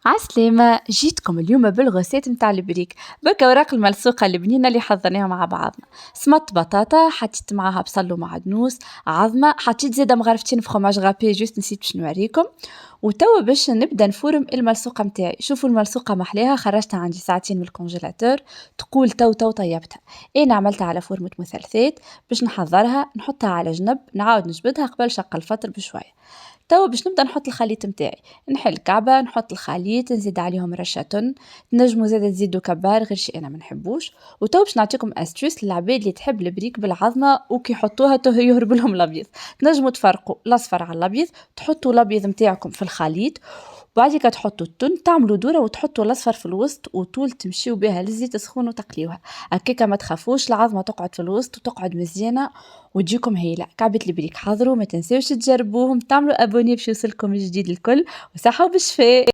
عسلامة، جيتكم اليوم بالغوسيت متاع البريك. برك اوراق الملصوقة البنينة اللي حضرناها مع بعضنا. سمط بطاطا، حطيت معاها بصل ومعدنوس، عظمة، حطيت زيادة مغرفتين فخوماج غابي، جوست نسيت باش نوريكم. وتوا باش نبدا نفورم الملصوقة متاعي. شوفوا الملصوقة محليها، خرجتها عندي ساعتين من الكونجيلاتور، تقول تو طيبتها. انا عملتها على فورمة مثلثات باش نحضرها، نحطها على جنب، نعاود نجبدها قبل شق الفطر بشوية. توا باش نبدا نحط الخليط متاعي، نحل كعبه، نحط الخليط، نزيد عليهم رشه تن، تنجموا زاده تزيدوا كبار غير شي انا ما نحبوش. وتوا باش نعطيكم استوس للعباد اللي تحب البريك بالعظمه وكي يحطوها تو يهرب لهم الابيض. تنجموا تفرقوا الاصفر على الابيض، تحطوا الابيض متاعكم في الخليط، وبعديك تحطوا التن، تعملوا دوره وتحطوا الاصفر في الوسط، وطول تمشيو بها للزيت سخون وتقليوها. هكاكا ما تخافوش، العظمه تقعد في الوسط وتقعد مزيانه وتجيكم هايله. كعبة البريك حضروا، ما تنساوش تجربوهم، تعملوا ابوني باش يوصلكم الجديد الكل، وصحة وبالشفاء.